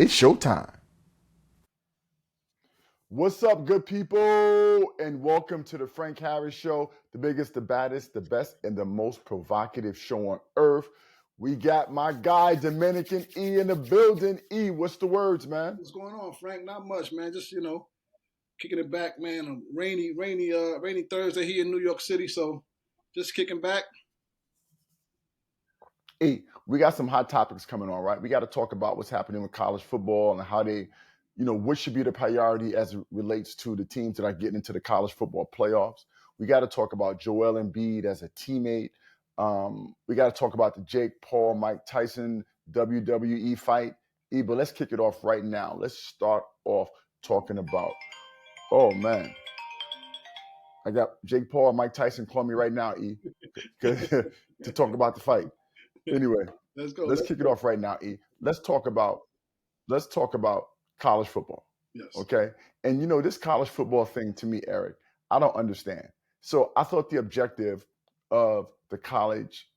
It's showtime. What's up, good people? And welcome to the Frank Harris Show, the biggest, the baddest, the best, and the most provocative show on earth. We got my guy, Dominican E, in the building. E, what's the words, man? What's going on, Frank? Not much, man. Just, kicking it back, man. A rainy Thursday here in New York City. So just kicking back. E, we got some hot topics coming on, right? We got to talk about what's happening with college football and how they, what should be the priority as it relates to the teams that are getting into the college football playoffs. We got to talk about Joel Embiid as a teammate. We got to talk about the Jake Paul, Mike Tyson WWE fight. E, but let's kick it off right now. Let's start off talking about, oh, man. I got Jake Paul and Mike Tyson calling me right now, E, to talk about the fight. Anyway, let's go. Let's kick it off right now, E. Let's talk about college football. Yes. Okay. And this college football thing, to me, Eric, I don't understand. So I thought the objective of the college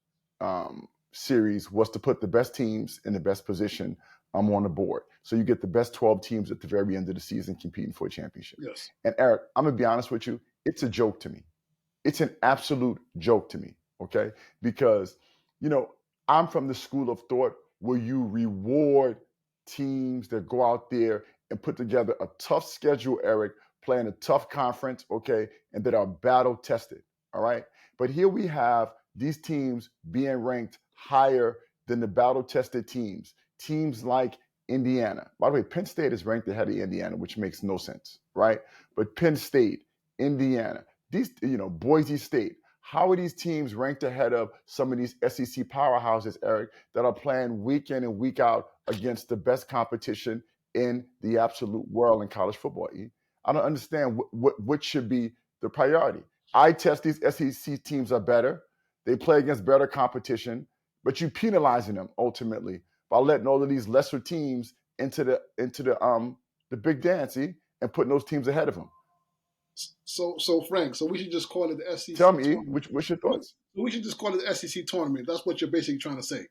series was to put the best teams in the best position on the board. So you get the best 12 teams at the very end of the season competing for a championship. Yes. And Eric, I'm gonna be honest with you, it's a joke to me. It's an absolute joke to me. Okay. Because I'm from the school of thought where you reward teams that go out there and put together a tough schedule, Eric, playing a tough conference, okay, and that are battle tested, all right? But here we have these teams being ranked higher than the battle tested teams like Indiana. By the way, Penn State is ranked ahead of Indiana, which makes no sense, right? But Penn State, Indiana, these, Boise State, how are these teams ranked ahead of some of these SEC powerhouses, Eric, that are playing week in and week out against the best competition in the absolute world in college football, E? I don't understand what should be the priority. I test these SEC teams are better. They play against better competition, but you penalizing them ultimately by letting all of these lesser teams into the big dance, E, and putting those teams ahead of them. So Frank, so we should just call it the SEC. Tell me, what's your thoughts? We should just call it the SEC tournament. That's what you're basically trying to say.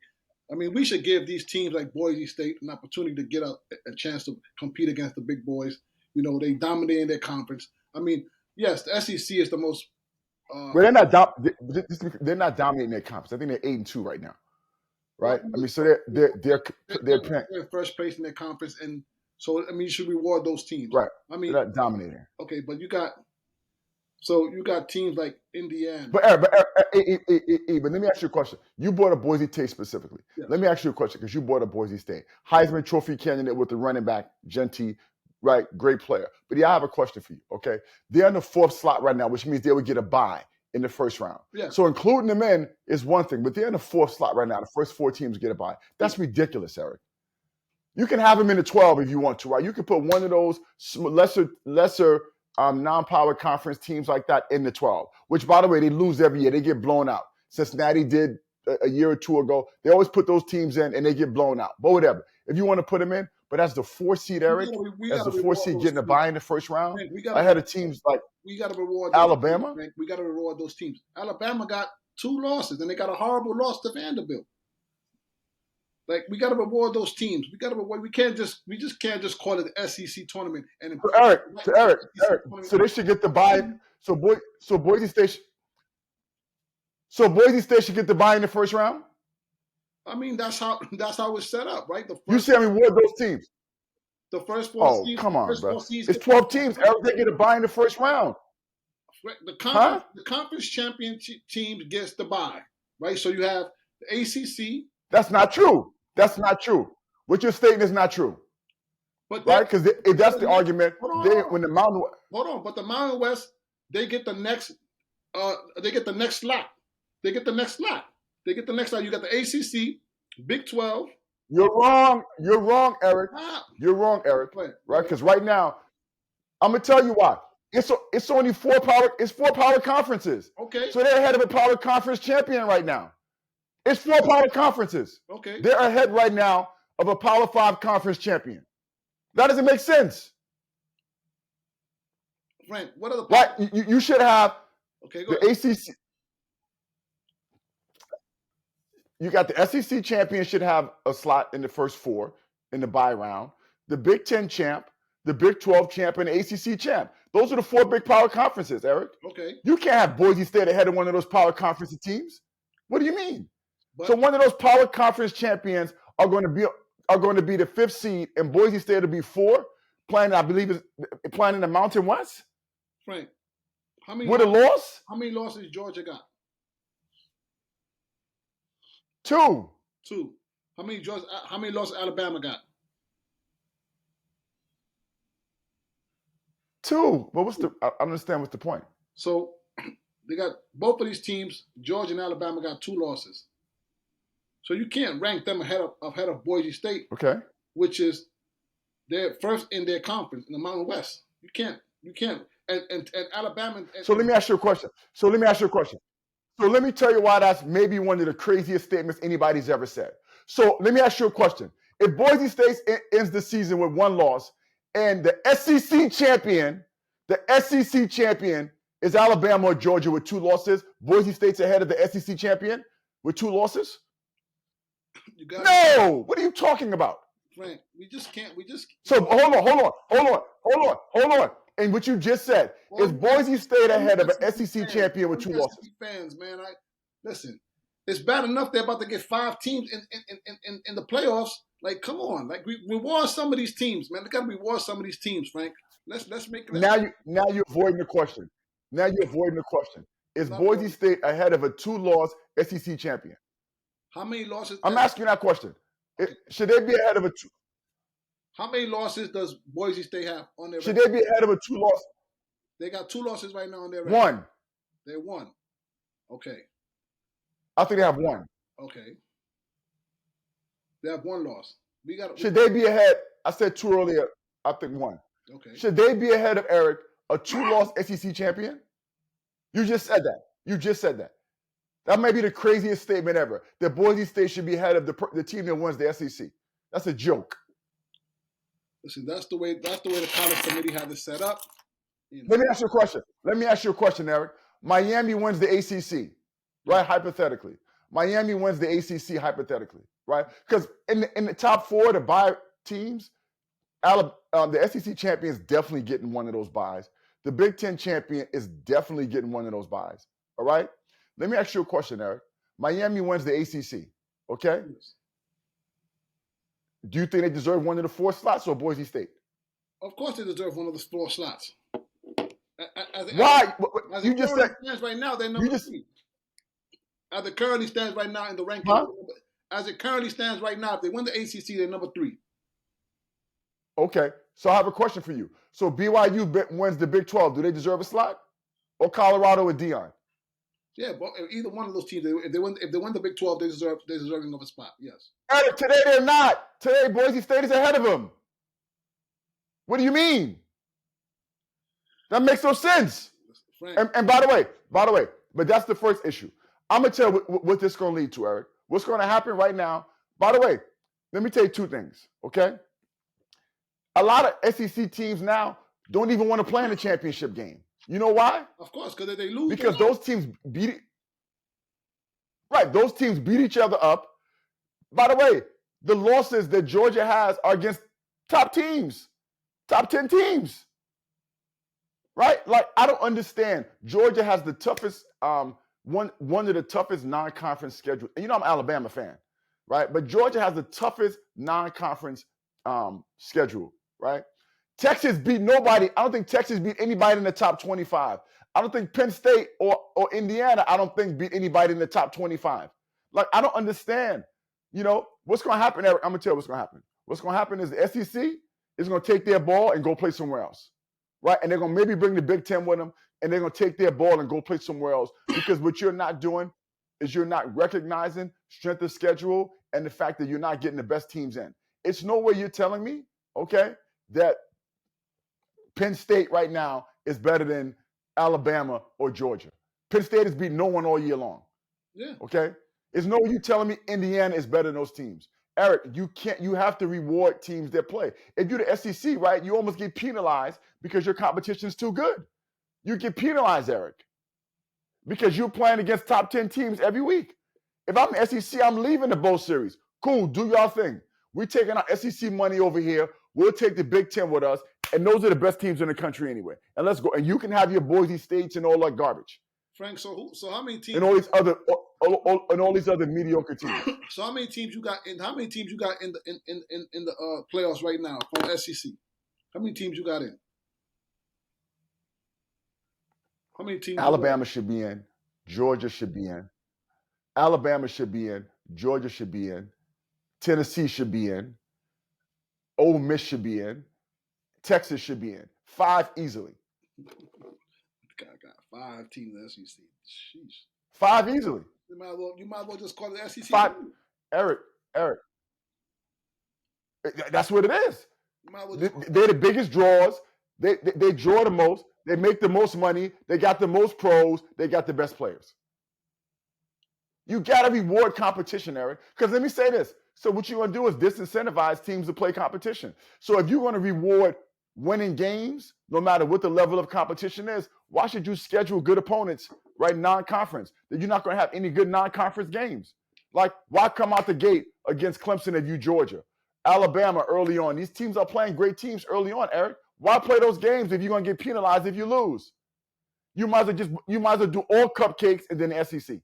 I mean, we should give these teams like Boise State an opportunity to get a chance to compete against the big boys. They dominate in their conference. I mean, yes, the SEC is the most. Well, they're not dominating their conference. I think they're 8-2 right now, right? Well, I mean, so they're in first place in their conference, and so I mean, you should reward those teams, right? I mean, they're not dominating. Okay, but you got teams like Indiana. But let me ask you a question. You brought up Boise State specifically. Yes. Let me ask you a question because you brought up Boise State. Heisman Trophy candidate with the running back, Genty, right? Great player. But I have a question for you, okay? They're in the 4th slot right now, which means they would get a bye in the first round. Yeah. So including them in is one thing, but they're in the 4th slot right now. The first 4 teams get a bye. That's ridiculous, Eric. You can have them in the 12 if you want to, right? You can put one of those lesser non-power conference teams like that in the 12, which, by the way, they lose every year. They get blown out. Cincinnati did a year or two ago. They always put those teams in, and they get blown out. But whatever. If you want to put them in, but as the 4 seed, Eric, as the 4 seed getting a bye in the first round, ahead of teams like we got to reward Alabama. We got to reward those teams. Alabama got 2 losses, and they got a horrible loss to Vanderbilt. Like, we got to reward those teams. We got to reward. We just can't just call it the SEC tournament. And Eric, so they should get the bye. So Boise State should get the bye in the first round. I mean, that's how it's set up, right? You say reward those teams. The first 4 seasons. Oh, come on, bro. It's 12 teams. Eric, they get a bye in the first round. The conference champion team gets the bye, right? So you have the ACC. That's not true. What you're stating is not true. But right? Because that's the argument. But the Mountain West, they get the next. They get the next slot. You got the ACC, Big 12. You're wrong, Eric. You're wrong, Eric. Right? Because right now, I'm gonna tell you why. It's only 4 power conferences. Okay. So they're ahead of a power conference champion right now. It's 4 power conferences. Okay. They're ahead right now of a Power 5 conference champion. That doesn't make sense. Frank, what are the right? You should have the ACC. You got the SEC champion should have a slot in the first 4 in the bye round. the Big Ten champ, the Big 12 champ, and the ACC champ. Those are the 4 big power conferences, Eric. Okay. You can't have Boise State ahead of one of those power conference teams. What do you mean? But, so one of those power conference champions are going to be the 5th seed, and Boise State will be 4, playing, I believe, is playing in the Mountain West. Frank, how many with a loss? How many losses Georgia got? 2. How many losses Alabama got? 2. But I understand what's the point. So they got both of these teams, Georgia and Alabama, got 2 losses. So you can't rank them ahead of Boise State, okay, which is they're first in their conference in the Mountain West. You can't. And Alabama. So let me ask you a question. So let me tell you why that's maybe one of the craziest statements anybody's ever said. So let me ask you a question. If Boise State ends the season with 1 loss, and the SEC champion is Alabama or Georgia with 2 losses, Boise State's ahead of the SEC champion with 2 losses? No! What are you talking about? Frank, we just can't. So hold on. And what you just said, is Boise State ahead of an SEC champion with 2 losses? Fans, man, listen. It's bad enough they're about to get 5 teams in the playoffs. Like, come on, like reward some of these teams, man. They got to reward some of these teams, Frank. Let's make it. Now you're avoiding the question. Is Boise State ahead of a 2-loss SEC champion? How many losses? I'm asking you that question. Should they be ahead of a 2? How many losses does Boise State have on their record? Should they be ahead of a 2-loss? They got 2 losses right now on their record. 1. They're 1. Okay. I think they have 1. Okay. They have 1 loss. Should they be ahead? I said 2 earlier. I think 1. Okay. Should they be ahead of, Eric, a 2-loss SEC champion? You just said that. That may be the craziest statement ever. That Boise State should be ahead of the team that wins the SEC. That's a joke. Listen, that's the way the college committee had it set up. You know. Let me ask you a question, Eric. Miami wins the ACC, right? Hypothetically. Miami wins the ACC hypothetically, right? Because in the top 4, the bye teams, the SEC champion is definitely getting one of those byes. The Big Ten champion is definitely getting one of those byes. All right? Let me ask you a question, Eric. Miami wins the ACC, okay? Yes. Do you think they deserve one of the 4 slots or Boise State? Of course they deserve one of the 4 slots. Why? You just said stands right now, they're number 3. As it currently stands right now in the ranking, as it currently stands right now, if they win the ACC, they're number 3. Okay, so I have a question for you. So BYU wins the Big 12. Do they deserve a slot? Or Colorado or Deion? Yeah, but either one of those teams, if they win the Big 12, they're deserving of a spot. Yes. Eric, today they're not. Today Boise State is ahead of them. What do you mean? That makes no sense. And by the way, but that's the first issue. I'm gonna tell you what this is gonna lead to, Eric. What's gonna happen right now? By the way, let me tell you 2 things. Okay. A lot of SEC teams now don't even want to play in the championship game. You know why? Of course, because they lose. Because those teams beat it. Right, those teams beat each other up. By the way, the losses that Georgia has are against top teams, top 10 teams. Right? Like, I don't understand. Georgia has the toughest, one of the toughest non-conference schedules. And you know I'm an Alabama fan, right? But Georgia has the toughest non-conference schedule, right? Texas beat nobody. I don't think Texas beat anybody in the top 25. I don't think Penn State or Indiana, I don't think beat anybody in the top 25. Like, I don't understand. You know, what's going to happen, Eric? I'm going to tell you what's going to happen. What's going to happen is the SEC is going to take their ball and go play somewhere else, right? And they're going to maybe bring the Big Ten with them, and they're going to take their ball and go play somewhere else, because what you're not doing is you're not recognizing strength of schedule and the fact that you're not getting the best teams in. It's no way you're telling me, okay, that Penn State right now is better than Alabama or Georgia. Penn State has beat no one all year long. Yeah. Okay? There's no way you telling me Indiana is better than those teams. Eric, you have to reward teams that play. If you're the SEC, right, you almost get penalized because your competition is too good. You get penalized, Eric, because you're playing against top 10 teams every week. If I'm the SEC, I'm leaving the bowl series. Cool, do y'all thing. We're taking our SEC money over here. We'll take the Big Ten with us, and those are the best teams in the country anyway. And let's go. And you can have your Boise States and all that garbage. Frank, so how many teams? And all these other mediocre teams. So how many teams you got in? How many teams you got in the playoffs right now from SEC? How many teams you got in? How many teams? Alabama should be in. Georgia should be in. Alabama should be in. Georgia should be in. Tennessee should be in. Ole Miss should be in. Texas should be in. 5 easily. God, got 5 teams in the SEC. Sheesh. 5 easily. You might as well just call it SEC. 5. Eric. That's what it is. They're the biggest drawers. They draw the most. They make the most money. They got the most pros. They got the best players. You got to reward competition, Eric. Because let me say this. So what you're going to do is disincentivize teams to play competition. So if you're going to reward winning games, no matter what the level of competition is, why should you schedule good opponents, right, non-conference? That you're not going to have any good non-conference games. Like, why come out the gate against Clemson if you Georgia? Alabama early on. These teams are playing great teams early on, Eric. Why play those games if you're going to get penalized if you lose? You might as well do all cupcakes and then the SEC.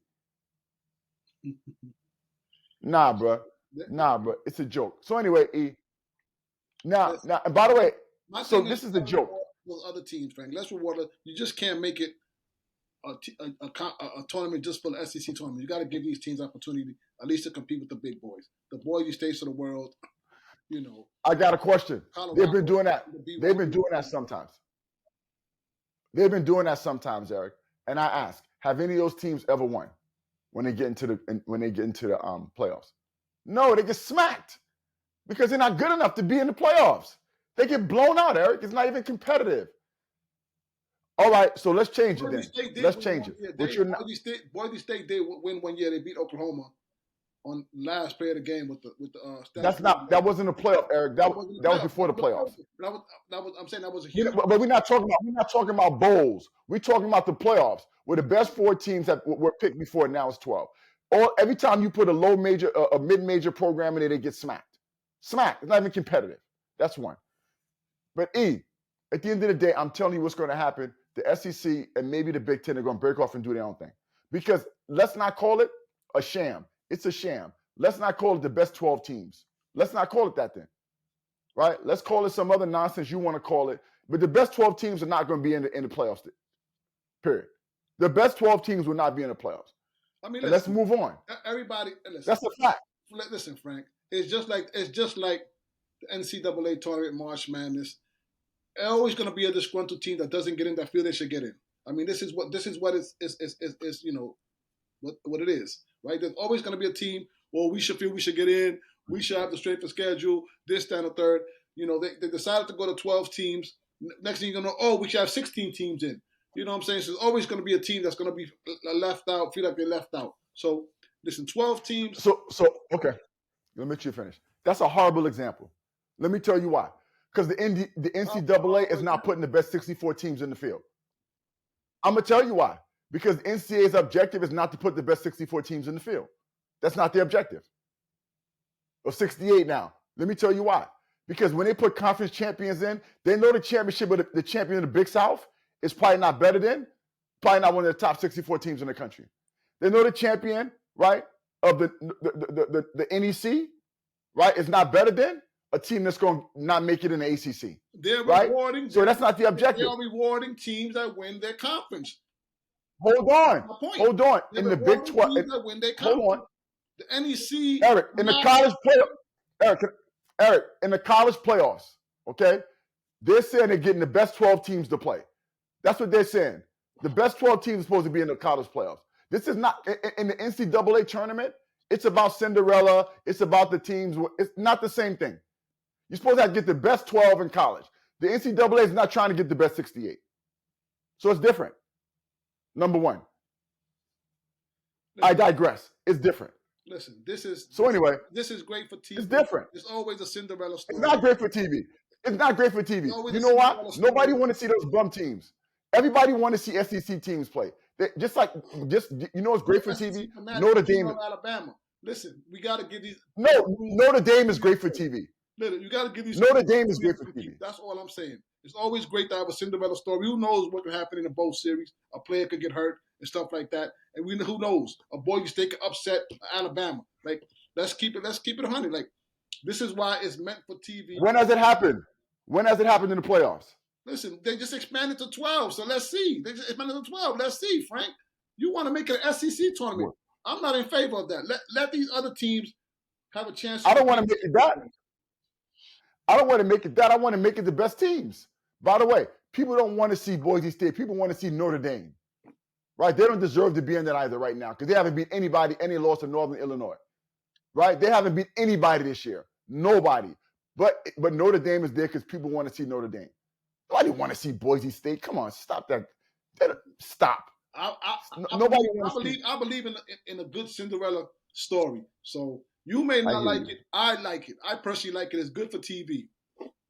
Nah, bro. It's a joke. So anyway, E. Now, and by the way, so this is the joke. Those other teams, Frank. Let's reward it. You just can't make it a tournament just for the SEC tournament. You got to give these teams opportunity at least to compete with the big boys, the Boise States of the world. You know. I got a question. They've been doing that. They've been doing that sometimes. Eric. And I ask, have any of those teams ever won when they get into the playoffs? No, they get smacked because they're not good enough to be in the playoffs. They get blown out, Eric. It's not even competitive. All right, so let's change it then. Let's change it. Boise State did win one year. They beat Oklahoma on last play of the game with the that wasn't a playoff, Eric. That was before the playoffs. I'm saying that was a huge. But we're not talking about bowls. We're talking about the playoffs, where the best 4 teams that were picked before. Now it's 12. Or every time you put a mid-major program in there, they get smacked. It's not even competitive. That's one. But E, at the end of the day, I'm telling you what's going to happen. The SEC and maybe the Big Ten are going to break off and do their own thing. Because let's not call it a sham. It's a sham. Let's not call it the best 12 teams. Let's not call it that then. Right? Let's call it some other nonsense you want to call it. But the best 12 teams are not going to be in the playoffs. Period. The best 12 teams will not be in the playoffs. I mean, let's move on. Everybody, listen, that's a fact. Listen, Frank. It's just like the NCAA tournament, March Madness. Always going to be a disgruntled team that doesn't get in that feel they should get in. I mean, this is what is you know what it is, right? There's always going to be a team. Well, we should feel we should get in. We should have the strength of schedule. This, that, and the third. You know, they decided to go to 12 teams. Next thing you're going to know, we should have 16 teams in. You know what I'm saying? So there's always going to be a team that's going to be left out, feel like they're left out. So, listen, 12 teams. So okay. Let me let you finish. That's a horrible example. Let me tell you why. Because the NCAA is not putting the best 64 teams in the field. I'm going to tell you why. Because the NCAA's objective is not to put the best 64 teams in the field. That's not the objective. Or 68 now. Let me tell you why. Because when they put conference champions in, they know the championship of the champion of the Big South is probably not better than, probably not one of the top 64 teams in the country. They know the champion, right, of the NEC, right, is not better than a team that's going to not make it in the ACC. They're right? rewarding. So that's not the objective. They're rewarding teams that win their conference. Hold on. They're in the Big 12. That win their conference. Hold on. The NEC. Eric, in the college playoffs. Eric, in the college playoffs, okay, they're saying they're getting the best 12 teams to play. That's what they're saying. The best 12 teams are supposed to be in the college playoffs. This is not in the NCAA tournament. It's about Cinderella. It's about the teams. It's not the same thing. You're supposed to have to get the best 12 in college. The NCAA is not trying to get the best 68. So it's different. Number one. I digress. It's different. Listen, this is great for TV. It's different. It's always a Cinderella story. It's not great for TV. It's not great for TV. You know why? Nobody want to see those bum teams. Everybody want to see SEC teams play. You know what's great for TV? Notre Dame. Alabama. Listen, we got to get these. No, Notre Dame is great for TV. Literally, you got to give these Notre Dame is great for TV. That's all I'm saying. It's always great to have a Cinderella story. Who knows what could happen in both series? A player could get hurt and stuff like that. And who knows? A Boise State could upset Alabama. Like, let's keep it 100. Like, this is why it's meant for TV. When has it happened? When has it happened in the playoffs? Listen, they just expanded to 12, so let's see. They just expanded to 12. Let's see, Frank. You want to make it an SEC tournament. I'm not in favor of that. Let these other teams have a chance. I don't want to make it that. I don't want to make it that. I want to make it the best teams. By the way, people don't want to see Boise State. People want to see Notre Dame. Right? They don't deserve to be in that either right now because they haven't beat anybody, any loss to Northern Illinois. Right? They haven't beat anybody this year. Nobody. But Notre Dame is there because people want to see Notre Dame. Nobody want to see Boise State. Come on, stop that. Stop. I believe in a good Cinderella story. So you may not like it. I like it. I personally like it. It's good for TV.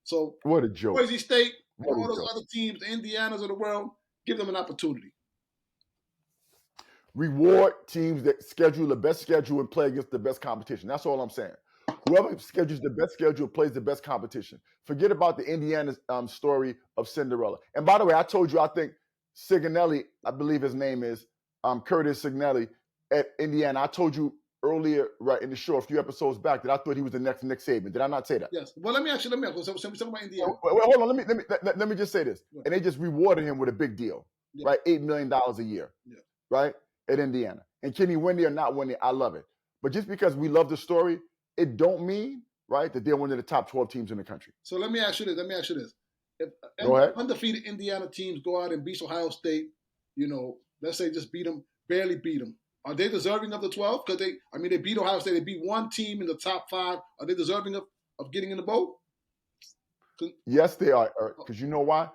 So what a joke. Boise State and all those other teams, the Indianas of the world, give them an opportunity. Reward teams that schedule the best schedule and play against the best competition. That's all I'm saying. Whoever schedules the best schedule plays the best competition. Forget about the Indiana story of Cinderella. And by the way, I told you I think Signelli, I believe his name is Curtis Signelli at Indiana. I told you earlier, right in the show, a few episodes back, that I thought he was the next Nick Saban. Did I not say that? Yes. Well, let me ask you. So talk about Indiana. Well, hold on. Let me just say this. Yeah. And they just rewarded him with a big deal, right? $8 million a year, right, at Indiana. And can he win there or not win there? I love it. But just because we love the story, it don't mean, right, that they're one of the top 12 teams in the country. So let me ask you this. If undefeated Indiana teams go out and beat Ohio State, let's say just barely beat them, are they deserving of the 12? Because they beat Ohio State. They beat one team in the top 5. Are they deserving of getting in the bowl? Yes, they are, Eric. Because you know why?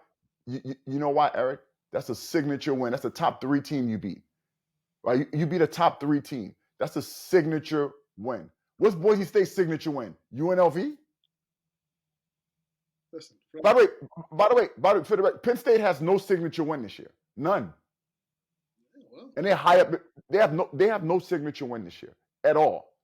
You know why, Eric? That's a signature win. That's a top 3 team you beat. Right? You beat a top 3 team. That's a signature win. What's Boise State's signature win? UNLV? Listen, by the way, for the record, Penn State has no signature win this year. None. Well, and they're high up. They have no signature win this year at all.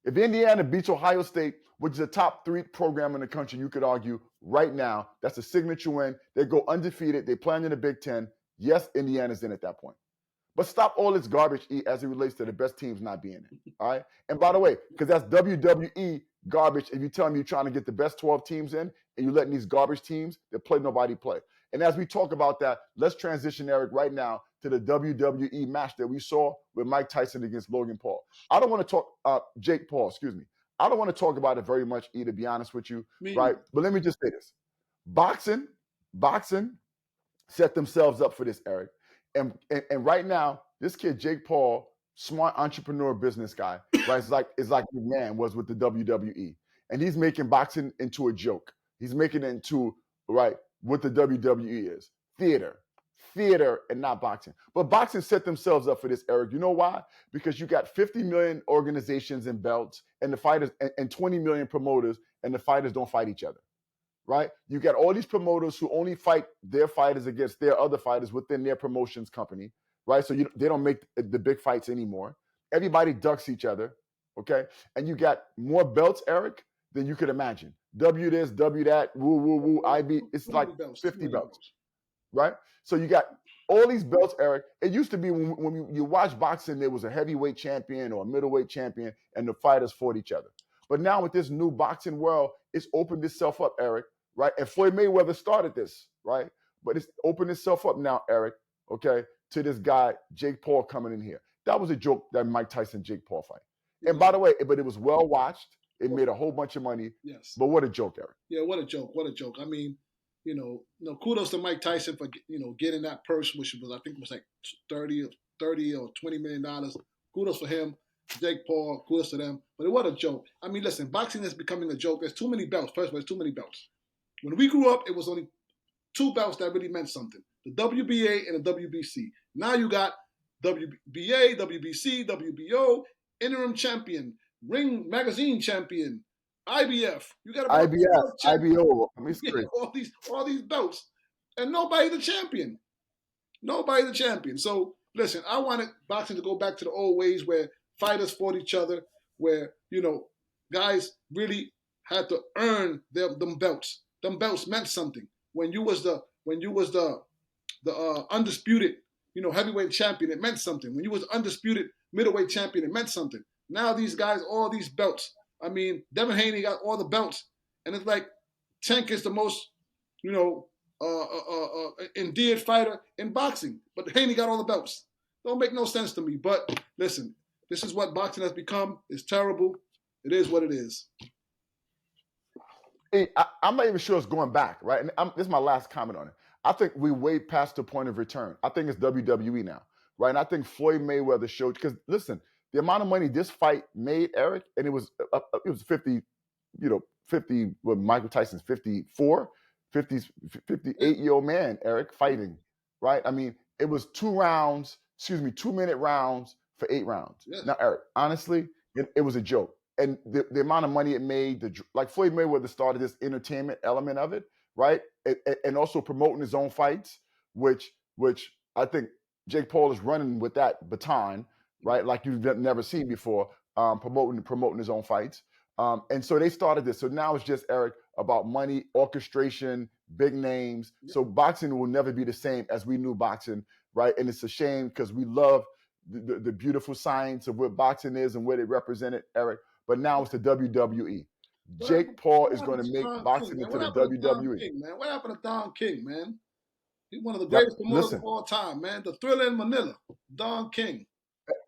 If Indiana beats Ohio State, which is a top 3 program in the country, you could argue right now that's a signature win. They go undefeated. They play in the Big Ten. Yes, Indiana's in at that point. But stop all this garbage as it relates to the best teams not being in. All right. And by the way, because that's WWE garbage, if you tell me you're trying to get the best 12 teams in and you're letting these garbage teams that play nobody play. And as we talk about that, let's transition, Eric, right now to the WWE match that we saw with Mike Tyson against Logan Paul. I don't want to talk Jake Paul, excuse me. I don't want to talk about it very much, to be honest with you, right? But let me just say this. Boxing set themselves up for this, Eric. And right now, this kid, Jake Paul, smart entrepreneur business guy, right? It's like McMahon was with the WWE. And he's making boxing into a joke. He's making it into, right, what the WWE is. Theater and not boxing. But boxing set themselves up for this, Eric. You know why? Because you got 50 million organizations and belts and the fighters and 20 million promoters, and the fighters don't fight each other. Right? You got all these promoters who only fight their fighters against their other fighters within their promotions company, right? So they don't make the big fights anymore. Everybody ducks each other, okay? And you got more belts, Eric, than you could imagine. W this, W that, woo, woo, woo, IB. It's like 50 belts, right? So you got all these belts, Eric. It used to be when you watch boxing, there was a heavyweight champion or a middleweight champion, and the fighters fought each other. But now with this new boxing world, it's opened itself up, Eric, right? And Floyd Mayweather started this, right? But it's opened itself up now, Eric, okay, to this guy, Jake Paul, coming in here. That was a joke, that Mike Tyson-Jake Paul fight. And by the way, but it was well watched. It made a whole bunch of money. Yes. But what a joke, Eric. Yeah, what a joke. What a joke. I mean, kudos to Mike Tyson for, getting that purse, which was, I think, was like $30 or $20 million. Kudos for him. Jake Paul, kudos to them. But what a joke. I mean, listen, boxing is becoming a joke. There's too many belts. First of all, there's too many belts. When we grew up, it was only 2 belts that really meant something. The WBA and the WBC. Now you got WBA, WBC, WBO, interim champion, ring magazine champion, IBF. You got IBF, IBO. I mean, all these belts. And nobody the champion. Nobody the champion. So, listen, I wanted boxing to go back to the old ways where fighters fought each other, where, guys really had to earn them belts. Them belts meant something. When you was the undisputed, heavyweight champion, it meant something. When you was undisputed middleweight champion, it meant something. Now these guys, all these belts. I mean, Devin Haney got all the belts, and it's like Tank is the most, endeared fighter in boxing, but Haney got all the belts. Don't make no sense to me. But listen, this is what boxing has become. It's terrible. It is what it is. Hey, I'm not even sure it's going back, right? And this is my last comment on it. I think we way past the point of return. I think it's WWE now, right? And I think Floyd Mayweather showed, because listen, the amount of money this fight made, Eric, and it was 50, 50, what Michael Tyson's 54, 50, 58-year-old man, Eric, fighting, right? I mean, it was 2-minute rounds for 8 rounds. Yeah. Now, Eric, honestly, it was a joke. And the amount of money it made, like Floyd Mayweather started this entertainment element of it, right? And also promoting his own fights, which I think Jake Paul is running with that baton, right? Like you've never seen before, promoting his own fights. And so they started this. So now it's just, Eric, about money, orchestration, big names. Yeah. So boxing will never be the same as we knew boxing, right? And it's a shame because we love the beautiful science of what boxing is and what it represented, Eric. But now it's the WWE. Jake Paul is going to make boxing into the WWE. What happened to Don King, man? He's one of the greatest promoters of all time, man. The Thriller in Manila, Don King.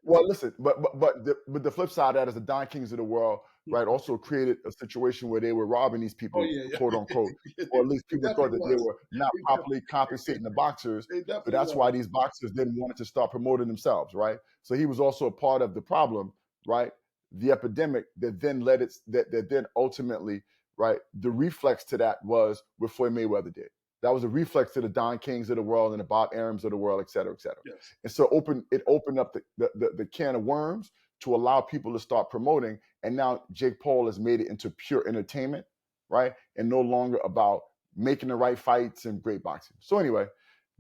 Well, listen, but the flip side of that is the Don Kings of the world, right, also created a situation where they were robbing these people, quote unquote, or at least people thought that they were not properly compensating the boxers. So that's why these boxers didn't want to start promoting themselves, right? So he was also a part of the problem, right? The epidemic that then that then ultimately, right, the reflex to that was what Floyd Mayweather did. That was a reflex to the Don Kings of the world and the Bob Arums of the world, et cetera, et cetera. Yes. And so it opened up the can of worms to allow people to start promoting. And now Jake Paul has made it into pure entertainment, right? And no longer about making the right fights and great boxing. So anyway,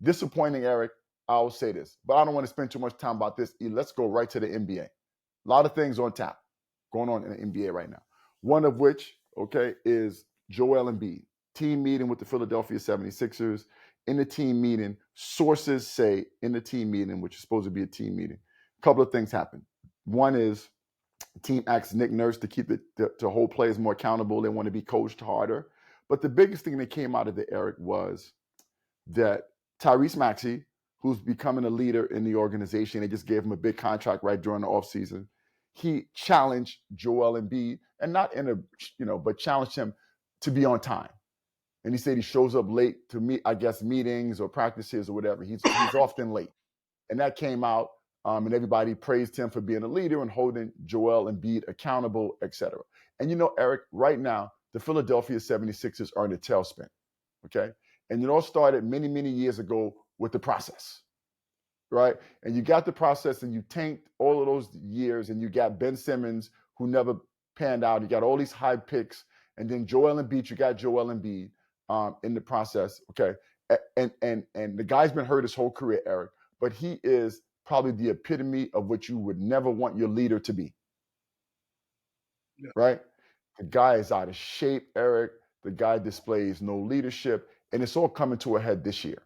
disappointing, Eric. I'll say this, but I don't want to spend too much time about this. Let's go right to the NBA. A lot of things on tap going on in the NBA right now. One of which, okay, is Joel Embiid. Team meeting with the Philadelphia 76ers. In the team meeting, sources say in the team meeting, which is supposed to be a team meeting, a couple of things happen. One is the team asks Nick Nurse to to hold players more accountable. They want to be coached harder. But the biggest thing that came out of it, Eric, was that Tyrese Maxey, who's becoming a leader in the organization, they just gave him a big contract right during the offseason. He challenged Joel Embiid, and not in a, but challenged him to be on time. And he said he shows up late to meet, I guess, meetings or practices or whatever. He's often late. And that came out, and everybody praised him for being a leader and holding Joel Embiid accountable, et cetera. And Eric, right now, the Philadelphia 76ers are in a tailspin, okay? And it all started many, many years ago with the process, right? And you got the process and you tanked all of those years, and you got Ben Simmons, who never panned out. You got all these high picks. And then Joel Embiid, you got Joel Embiid. In the process, okay, and the guy's been hurt his whole career, Eric, but he is probably the epitome of what you would never want your leader to be, right? The guy is out of shape, Eric. The guy displays no leadership, and it's all coming to a head this year,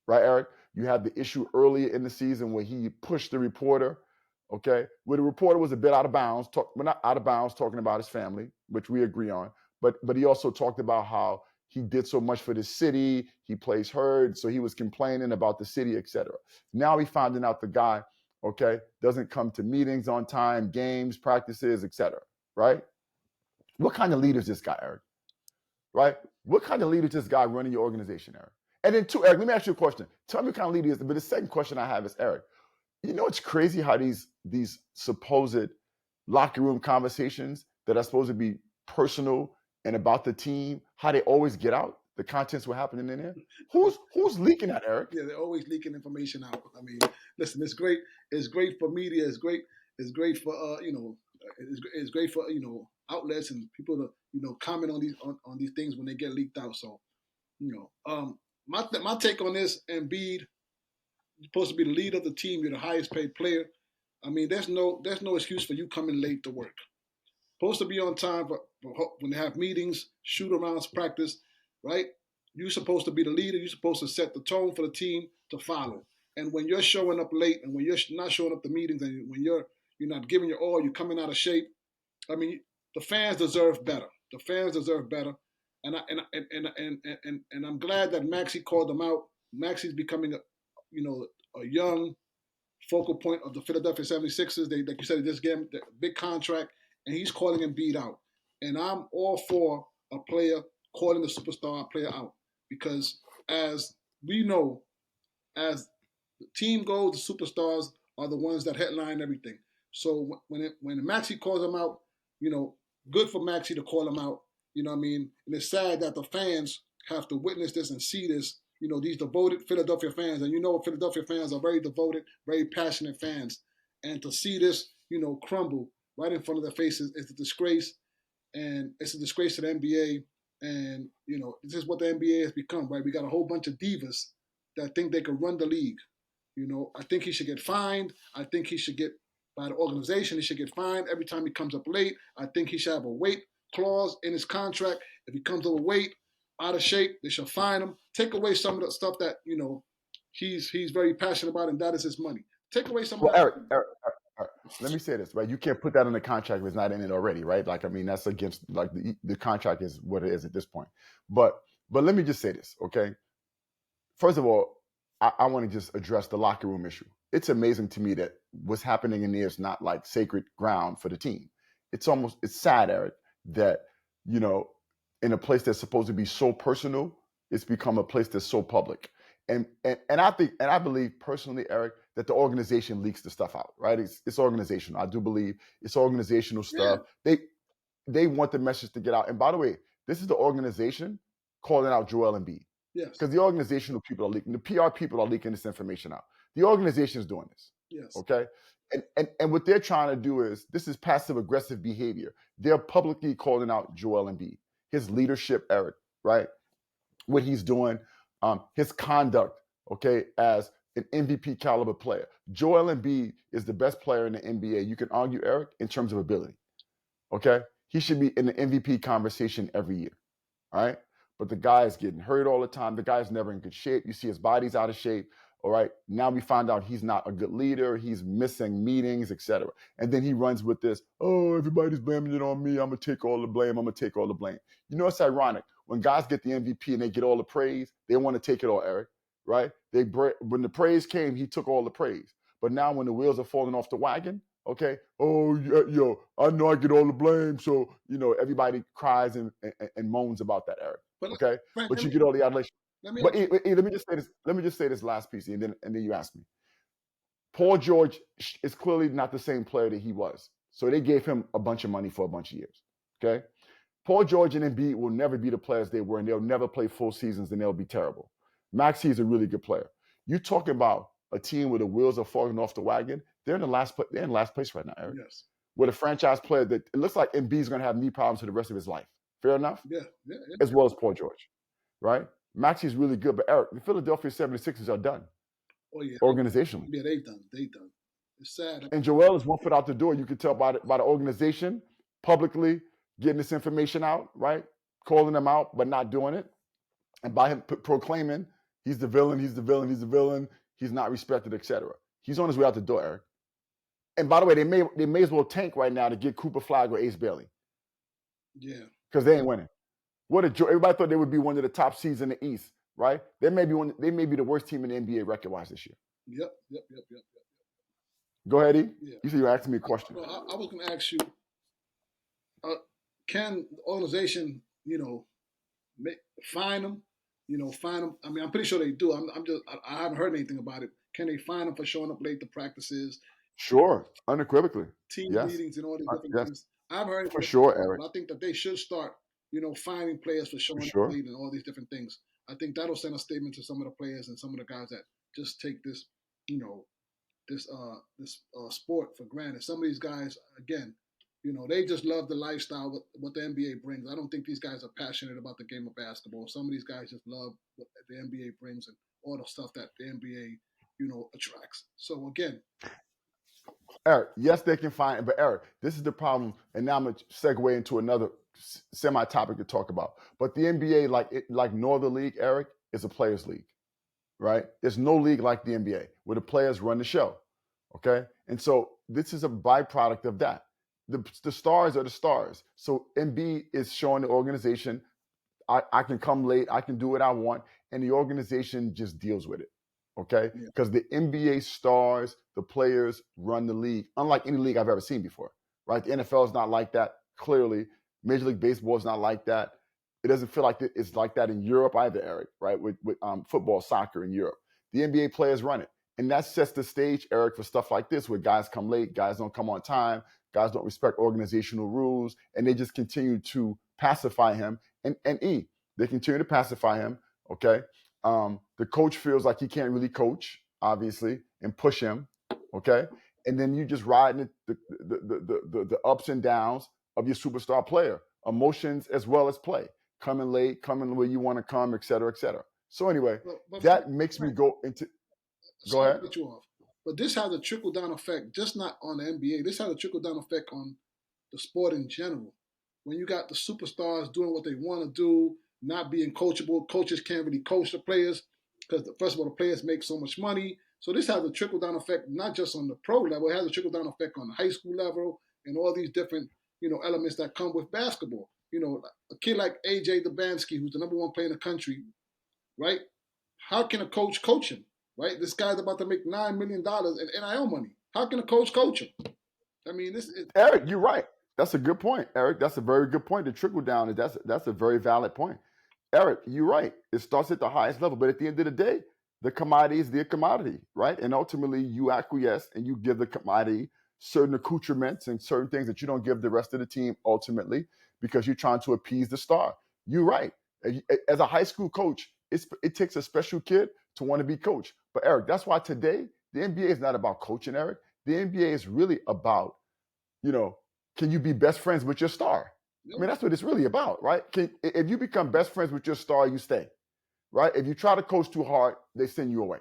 right, Eric? You had the issue earlier in the season where he pushed the reporter, okay, where the reporter was a bit out of bounds, not out of bounds, talking about his family, which we agree on, but he also talked about how he did so much for the city. He plays hurt, so he was complaining about the city, et cetera. Now he's finding out the guy, okay, doesn't come to meetings on time, games, practices, et cetera, right? What kind of leader is this guy, Eric? Right? What kind of leader is this guy running your organization, Eric? And then two, Eric, let me ask you a question. Tell me what kind of leader he is. But the second question I have is, Eric, it's crazy how these supposed locker room conversations that are supposed to be personal and about the team, how they always get out. The contents were happening in there. Who's leaking that, Eric? Yeah, they're always leaking information out. I mean, listen, it's great. It's great for media. It's great for it's great for outlets and people to comment on these things when they get leaked out. So, my take on this, Embiid, you're supposed to be the leader of the team. You're the highest paid player. I mean, there's no excuse for you coming late to work. supposed to be on time when they have meetings, shoot arounds, practice, right? You're supposed to be the leader. You're supposed to set the tone for the team to follow. And when you're showing up late, and when you're not showing up to meetings, and when you're not giving your all, you're coming out of shape. I mean, the fans deserve better. The fans deserve better. And I'm glad that Maxey called them out. Maxey's becoming a young focal point of the Philadelphia 76ers. They, like you said, they just gave him the big contract, and he's calling Embiid out. And I'm all for a player calling the superstar player out, because as we know, as the team goes, the superstars are the ones that headline everything. So when Maxey calls him out, good for Maxey to call him out. You know what I mean? And it's sad that the fans have to witness this and see this. These devoted Philadelphia fans, and Philadelphia fans are very devoted, very passionate fans. And to see this, crumble right in front of their faces is a disgrace, and it's a disgrace to the NBA. And this is what the NBA has become, right? We got a whole bunch of divas that think they could run the league. I think he should get fined. I think he should get, by the organization, he should get fined every time he comes up late. I think he should have a weight clause in his contract. If he comes overweight, out of shape, they should fine him. Take away some of the stuff that he's very passionate about, and that is his money. Take away some Well, of that. Eric, let me say this, right? You can't put that in the contract if it's not in it already, right? Like, I mean, that's against, like, the contract is what it is at this point. But let me just say this, okay? First of all, I want to just address the locker room issue. It's amazing to me that what's happening in there is not like sacred ground for the team. It's sad, Eric, that, in a place that's supposed to be so personal, it's become a place that's so public. And I believe personally, Eric, that the organization leaks the stuff out, right? It's organizational. I do believe it's organizational stuff. Yeah. They want the message to get out. And by the way, this is the organization calling out Joel Embiid. Yes. Because the organizational people are leaking, the PR people are leaking this information out. The organization is doing this. Yes. Okay. And what they're trying to do is, this is passive aggressive behavior. They're publicly calling out Joel Embiid, his leadership, Eric, right? What he's doing, his conduct, okay, as an MVP caliber player. Joel Embiid is the best player in the NBA. You can argue, Eric, in terms of ability. Okay. He should be in the MVP conversation every year. All right. But the guy is getting hurt all the time. The guy's never in good shape. You see his body's out of shape. All right. Now we find out he's not a good leader. He's missing meetings, etc. And then he runs with this, oh, everybody's blaming it on me. I'm going to take all the blame. I'm going to take all the blame. It's ironic. When guys get the MVP and they get all the praise, they want to take it all, Eric, right? When the praise came, he took all the praise. But now when the wheels are falling off the wagon, okay, oh, yo, I know I get all the blame. So, everybody cries and moans about that, Eric. Okay? But you get all the adulation. But let me just say this last piece, and then you ask me. Paul George is clearly not the same player that he was. So they gave him a bunch of money for a bunch of years. Okay? Paul George and Embiid will never be the players they were, and they'll never play full seasons, and they'll be terrible. Maxey is a really good player. You're talking about a team where the wheels are falling off the wagon. They're in the last place right now, Eric. Yes. With a franchise player that it looks like Embiid's going to have knee problems for the rest of his life. Fair enough? Yeah. As well as Paul George, right? Maxey's really good, but Eric, the Philadelphia 76ers are done. Oh, yeah. Organizationally. Yeah, they done. It's sad. And Joel is 1 foot out the door. You can tell by the organization publicly getting this information out, right? Calling them out, but not doing it. And by him proclaiming he's the villain, he's not respected, etc. He's on his way out the door, Eric. And by the way, they may as well tank right now to get Cooper Flagg or Ace Bailey. Yeah. Because they ain't winning. Everybody thought they would be one of the top seeds in the East, right? They may be the worst team in the NBA record-wise this year. Yep. Go ahead, E. Yeah. You said you were asking me a question. No, I was going to ask you, can the organization, fine them? Fine them. I mean, I'm pretty sure they do. I haven't heard anything about it. Can they fine them for showing up late to practices? Sure, unequivocally. Team meetings and all these different things. I haven't heard anything for sure, Eric. But I think that they should start, fining players for showing up late and all these different things. I think that'll send a statement to some of the players and some of the guys that just take this, this sport for granted. Some of these guys, again, they just love the lifestyle, what the NBA brings. I don't think these guys are passionate about the game of basketball. Some of these guys just love what the NBA brings and all the stuff that the NBA, attracts. So again, Eric, yes, they can find, but Eric, this is the problem, and now I'm gonna segue into another semi-topic to talk about. But the NBA, like no other league, Eric, is a players' league, right? There's no league like the NBA where the players run the show, okay? And so this is a byproduct of that. The stars are the stars. So Embiid is showing the organization, I can come late, I can do what I want, and the organization just deals with it. Okay? Yeah. Because the NBA stars, the players run the league, unlike any league I've ever seen before. Right? The NFL is not like that, clearly. Major League Baseball is not like that. It doesn't feel like it's like that in Europe either, Eric, right? With football, soccer in Europe. The NBA players run it. And that sets the stage, Eric, for stuff like this, where guys come late, guys don't come on time, guys don't respect organizational rules, and they just continue to pacify him. And they continue to pacify him. Okay. The coach feels like he can't really coach, obviously, and push him. Okay. And then you just riding the ups and downs of your superstar player, emotions as well as play, coming late, coming where you want to come, et cetera, et cetera. So anyway, that makes me go into. Go Sorry to ahead. cut you off, but this has a trickle down effect, just not on the NBA. This has a trickle down effect on the sport in general. When you got the superstars doing what they want to do, not being coachable, coaches can't really coach the players because first of all, the players make so much money. So this has a trickle down effect, not just on the pro level, it has a trickle down effect on the high school level and all these different, elements that come with basketball. A kid like AJ Dubansky, who's the number one player in the country, right? How can a coach him? Right? This guy's about to make $9 million in NIL money. How can a coach him? I mean, this is Eric, you're right. That's a good point, Eric. That's a very good point. The trickle down is that's a very valid point. Eric, you're right. It starts at the highest level, but at the end of the day, the commodity is the commodity, right? And ultimately, you acquiesce and you give the commodity certain accoutrements and certain things that you don't give the rest of the team ultimately because you're trying to appease the star. You're right. As a high school coach, it takes a special kid to want to be coached. But Eric, that's why today the NBA is not about coaching, Eric. The NBA is really about, can you be best friends with your star? I mean, that's what it's really about, right? If you become best friends with your star, you stay, right? If you try to coach too hard, they send you away,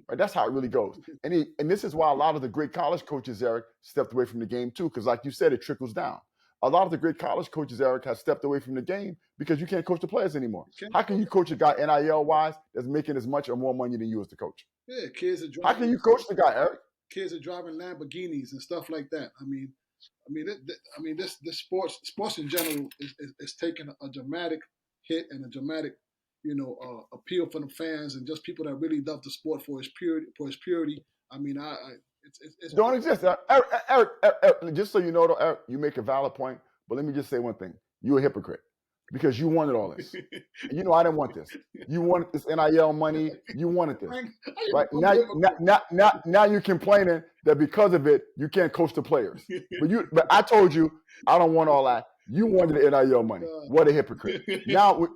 right? That's how it really goes. And this is why a lot of the great college coaches, Eric, stepped away from the game too, because like you said, it trickles down. A lot of the great college coaches, Eric, have stepped away from the game because you can't coach the players anymore. How can you coach a guy NIL-wise that's making as much or more money than you as the coach? Yeah, kids are How can you coach the guy, Eric? Kids are driving Lamborghinis and stuff like that. I mean, this sports in general is taking a dramatic hit and a dramatic, appeal for the fans and just people that really love the sport for its purity. I mean, it's Don't exist. Eric, just so you know, though, Eric, you make a valid point, but let me just say one thing. You're a hypocrite because you wanted all this. And I didn't want this. You wanted this NIL money. You wanted this. Right? Now you're complaining that because of it, you can't coach the players. But I told you, I don't want all that. You wanted the NIL money. What a hypocrite. Now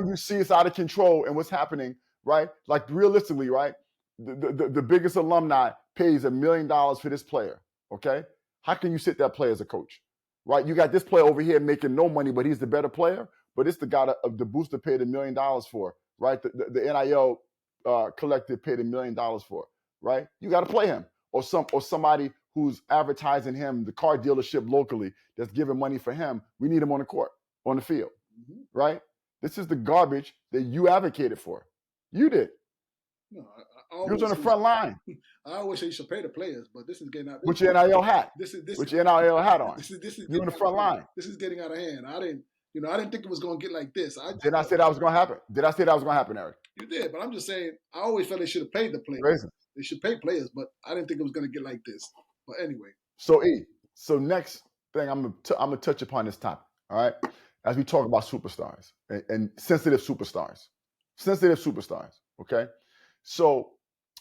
you see it's out of control and what's happening, right? Like realistically, right? The biggest alumni pays $1 million for this player. Okay, how can you sit that player as a coach? Right, you got this player over here making no money, but he's the better player. But it's the guy the booster paid $1 million for. Right, the NIL collective paid $1 million for. Right, you got to play him or somebody who's advertising him, the car dealership locally that's giving money for him. We need him on the court, on the field. Mm-hmm. Right, this is the garbage that you advocated for. You did. No, you was on the front line. I always say you should pay the players, but this is getting out. With your NIL hat. With your NIL hat on. This is you on the front line. This is getting out of hand. I didn't think it was going to get like this. Did I say that was going to happen? Did I say that was going to happen, Eric? You did, but I'm just saying. I always felt they should have paid the players. Crazy. They should pay players, but I didn't think it was going to get like this. But anyway. So next thing I'm gonna touch upon this topic. All right, as we talk about superstars and sensitive superstars. Okay. So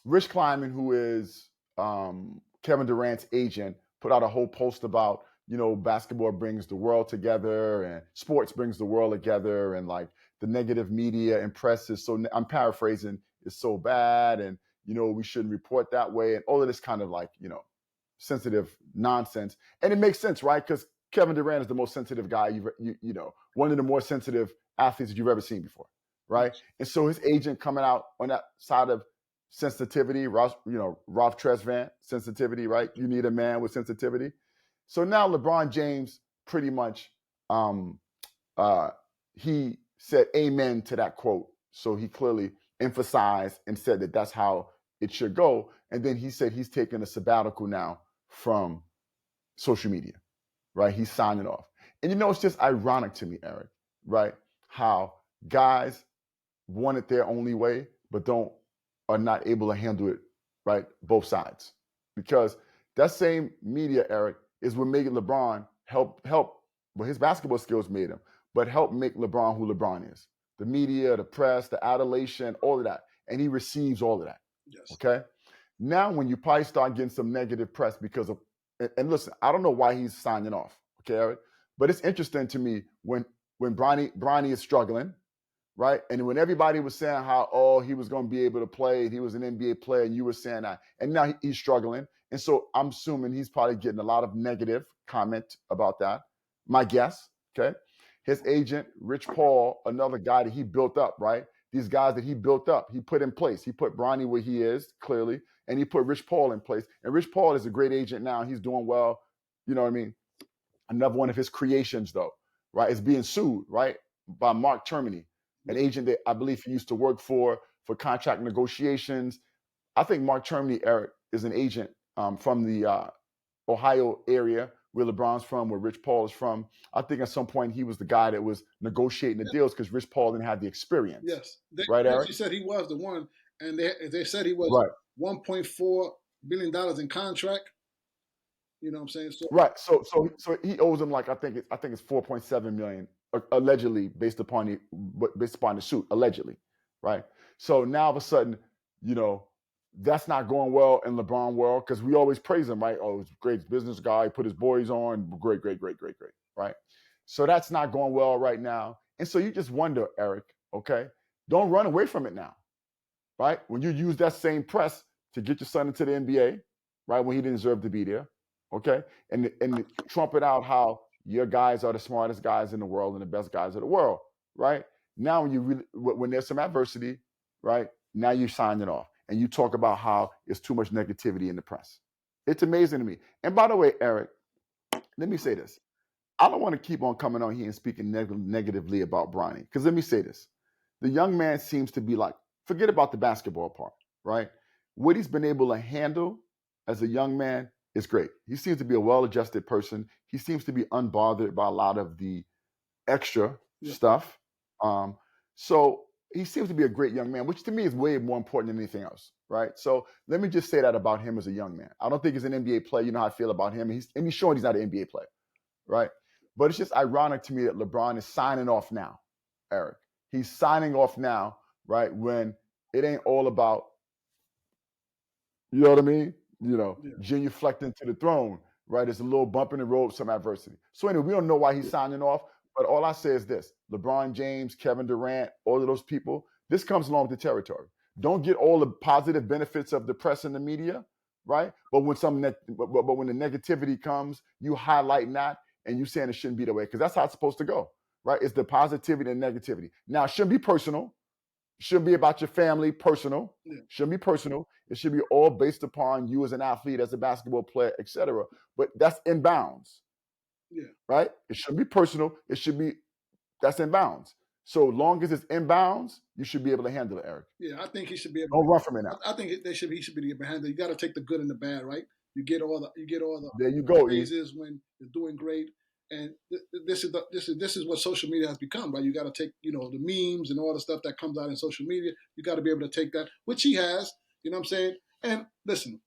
Rich Kleiman, who is Kevin Durant's agent, put out a whole post about, basketball brings the world together and sports brings the world together and like the negative media and press is so, I'm paraphrasing, is so bad and, we shouldn't report that way and all of this kind of like, sensitive nonsense. And it makes sense, right? Because Kevin Durant is the most sensitive guy one of the more sensitive athletes that you've ever seen before, right? And so his agent coming out on that side of sensitivity, Ralph Tresvant, sensitivity, right? You need a man with sensitivity. So now LeBron James pretty much uh, he said amen to that quote. So he clearly emphasized and said that that's how it should go. And then he said he's taking a sabbatical now from social media, right? He's signing off. And it's just ironic to me, Eric, right? How guys want it their only way, but are not able to handle it, right? Both sides. Because that same media, Eric, is what made LeBron well, his basketball skills made him, but help make LeBron who LeBron is. The media, the press, the adulation, all of that. And he receives all of that. Yes. Okay. Now, when you probably start getting some negative press because of, and listen, I don't know why he's signing off, okay, Eric? But it's interesting to me when Bronny is struggling, right? And when everybody was saying how, he was going to be able to play, he was an NBA player, and you were saying that, and now he's struggling. And so I'm assuming he's probably getting a lot of negative comment about that. My guess, okay? His agent, Rich Paul, another guy that he built up, right? These guys that he built up, he put in place. He put Bronny where he is, clearly, and he put Rich Paul in place. And Rich Paul is a great agent now. He's doing well. You know what I mean? Another one of his creations, though, right, is being sued, right, by Mark Termini, an agent that I believe he used to work for contract negotiations. I think Mark Termini, Eric, is an agent from the Ohio area where LeBron's from, where Rich Paul is from. I think at some point he was the guy that was negotiating the deals because Rich Paul didn't have the experience. Yes. Right, Eric? He said he was the one, and they said he was Right. $1.4 billion in contract. You know what I'm saying? So, right. So he owes him like I think it's 4.7 million allegedly based upon the suit, allegedly, right? So now all of a sudden, that's not going well in LeBron world because we always praise him, right? Oh, he's a great business guy, put his boys on, great, right? So that's not going well right now. And so you just wonder, Eric, okay, don't run away from it now, right? When you use that same press to get your son into the NBA, right, when he didn't deserve to be there, okay, and trumpet out how your guys are the smartest guys in the world and the best guys of the world, right? Now when there's some adversity, right, now you sign it off and you talk about how there's too much negativity in the press. It's amazing to me. And by the way, Eric, let me say this. I don't want to keep on coming on here and speaking negatively about Bronny because let me say this. The young man seems to be like, forget about the basketball part, right? What he's been able to handle as a young man is great. He seems to be a well-adjusted person. He seems to be unbothered by a lot of the extra stuff. So he seems to be a great young man, which to me is way more important than anything else, right? So let me just say that about him as a young man. I don't think he's an NBA player. You know how I feel about him. And he's showing he's not an NBA player, right? But it's just ironic to me that LeBron is signing off now, Eric. He's signing off now, right, when it ain't all about, you know what I mean? Genuflecting to the throne, right? It's a little bump in the road, some adversity. So anyway, we don't know why he's signing off, but all I say is this. LeBron James, Kevin Durant, all of those people, this comes along with the territory. Don't get all the positive benefits of the press and the media, right? But when when the negativity comes, you highlight that and you saying it shouldn't be that way because that's how it's supposed to go, right? It's the positivity and negativity. Now, it shouldn't be personal. Shouldn't be about your family, personal. Shouldn't be personal. It should be all based upon you as an athlete, as a basketball player, etc. But that's in bounds. Yeah. Right? It shouldn't be personal. That's in bounds. So long as it's in bounds, you should be able to handle it, Eric. Yeah, I think he should be able. Don't run from it now. I think he should be able to handle it. You got to take the good and the bad, right? You get all the there you go, praises when you're doing great. And this is what social media has become, right? You got to take, the memes and all the stuff that comes out in social media. You got to be able to take that, which he has. You know what I'm saying? And listen,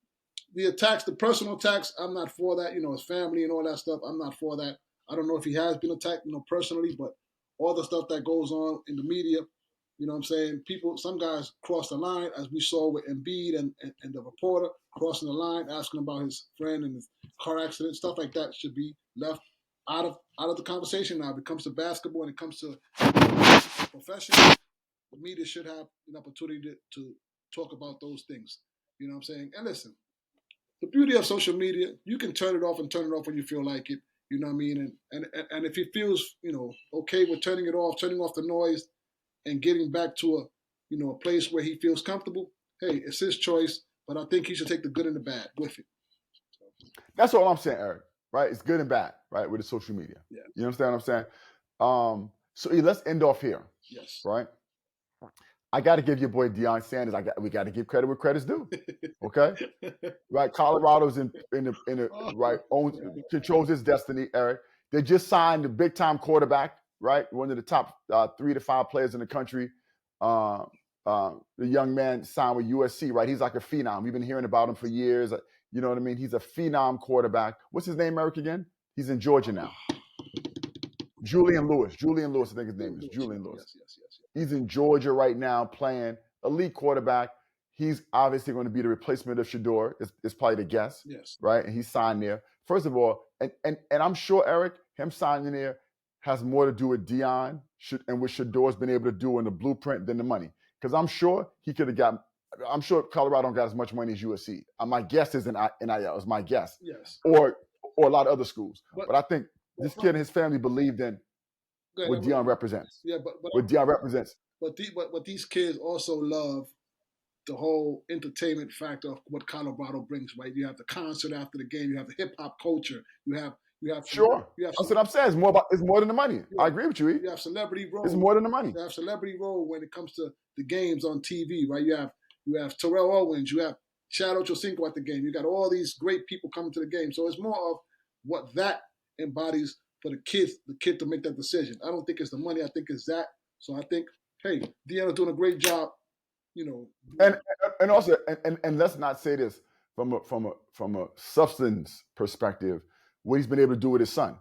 the attacks, the personal attacks, I'm not for that. His family and all that stuff, I'm not for that. I don't know if he has been attacked, personally, but all the stuff that goes on in the media, you know what I'm saying? Some guys cross the line, as we saw with Embiid and the reporter crossing the line, asking about his friend and his car accident, stuff like that should be left out of the conversation now. If it comes to basketball and it comes to profession, the media should have an opportunity to talk about those things. You know what I'm saying? And listen, the beauty of social media, you can turn it off when you feel like it. You know what I mean? And if he feels, okay with turning off the noise and getting back to a place where he feels comfortable, hey, it's his choice, but I think he should take the good and the bad with it. So, That's all I'm saying, Eric. Right? It's good and bad, right? With the social media. yeah. You understand what I'm saying? So let's end off here, Yes. right? I got to give your boy Deion Sanders. We got to give credit where credit's due. Okay, right? Colorado's in the Oh, right owns yeah. controls his destiny. Eric, they just signed the big time quarterback, right? One of the top 3 to 5 players in the country. The young man signed with USC, right? He's like a phenom. We've been hearing about him for years. You know what I mean? He's a phenom quarterback. What's his name, Eric? Again? He's in Georgia now. Julian Lewis, I think his name is Julian Lewis. Yes. He's in Georgia right now playing elite quarterback. He's obviously going to be the replacement of Shador. Is probably the guess, Yes. right? And he signed there. First of all, and I'm sure, Eric, him signing there has more to do with Deion and what Shador's been able to do in the blueprint than the money. Because I'm sure he could have got. I'm sure Colorado don't got as much money as USC. My guess is NIL. Is my guess. Yes. Or a lot of other schools. But I think this kid and his family believed in what Deion represents. Yeah, but what Deion represents. But these kids also love the whole entertainment factor of what Colorado brings, right? You have the concert after the game, you have the hip hop culture, you have Sure. That's what I'm saying. It's more than the money. Yeah. I agree with you. You have celebrity role. It's more than the money. You have celebrity role when it comes to the games on TV, right? You have Terrell Owens, you have Shadow Chosinko at the game. You got all these great people coming to the game. So it's more of what that embodies for the kid to make that decision. I don't think it's the money. I think it's that. So I think, hey, Deanna's doing a great job. You know, and also and let's not say this from a substance perspective. What he's been able to do with his son,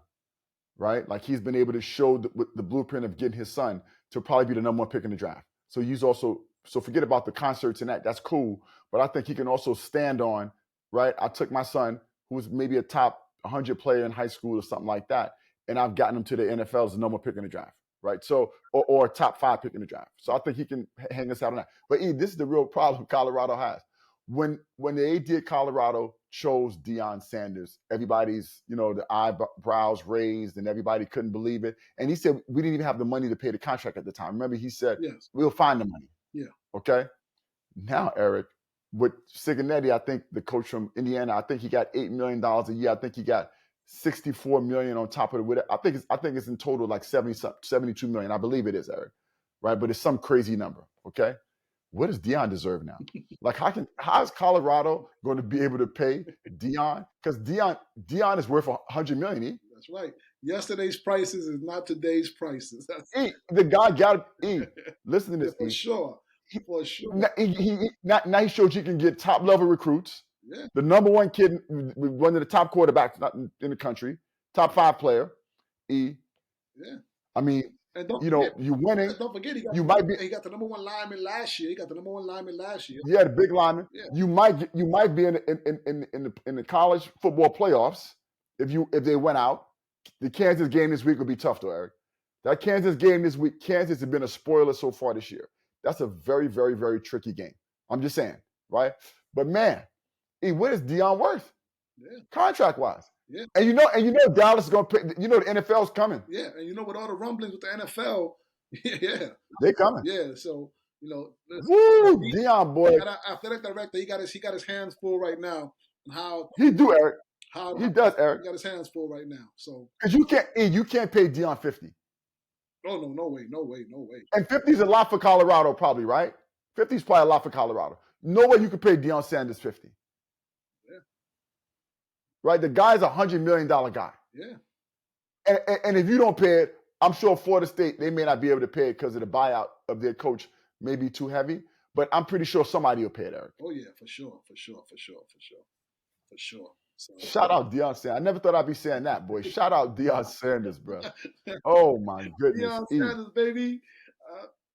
right? Like he's been able to show the blueprint of getting his son to probably be the number 1 pick in the draft. So he's also forget about the concerts and that's cool. But I think he can also stand on, right? I took my son, who was maybe a top 100 player in high school or something like that, and I've gotten him to the NFL as the number 1 pick in the draft, right? So or a top 5 pick in the draft. So I think he can hang us out on that. But this is the real problem Colorado has. When they did Colorado chose Deion Sanders, everybody's, the eyebrows raised and everybody couldn't believe it. And he said, we didn't even have the money to pay the contract at the time. Remember, he said, yes, we'll find the money. Yeah. Okay. Now, Eric, with Cincinnati, I think the coach from Indiana, I think he got $8 million a year. I think he got $64 million on top of it. I think it's in total like 72 million. I believe it is, Eric. Right. But it's some crazy number. Okay. What does Deion deserve now? Like, how is Colorado going to be able to pay Deion? Because Deion is worth $100 million. That's right. Yesterday's prices is not today's prices. The guy got listen to this. For sure. For sure. Now he showed you can get top level recruits. Yeah. The number 1 kid, one of the top quarterbacks in the country, top 5 player. Yeah. I mean, you winning. Don't forget, he got the number 1 lineman last year. Yeah, the big lineman. Yeah. You might be in the college football playoffs if they went out. The Kansas game this week will be tough, though, Eric. That Kansas game this week, Kansas has been a spoiler so far this year. That's a very, very, very tricky game. I'm just saying, right? But man, what is Deion worth? Yeah. Contract-wise. Yeah. And you know Dallas is going to pay. The NFL's coming. Yeah, and with all the rumblings with the NFL, yeah, they're coming. Yeah, so woo, Deion boy. Athletic director, he got his hands full right now. And how he do, Eric? He does, Eric. He got his hands full right now. So because you can't pay Deion 50. Oh no way. And 50 is a lot for Colorado, probably, right? 50 is probably a lot for Colorado. No way you could pay Deion Sanders 50. Yeah. Right? The guy's $100 million guy. Yeah. And if you don't pay it, I'm sure Florida State, they may not be able to pay it because of the buyout of their coach may be too heavy. But I'm pretty sure somebody will pay it, Eric. Oh yeah, for sure. So, shout out Deion Sanders. I never thought I'd be saying that, boy. Shout out Deion Sanders, bro. Oh my goodness. Deion Sanders, baby.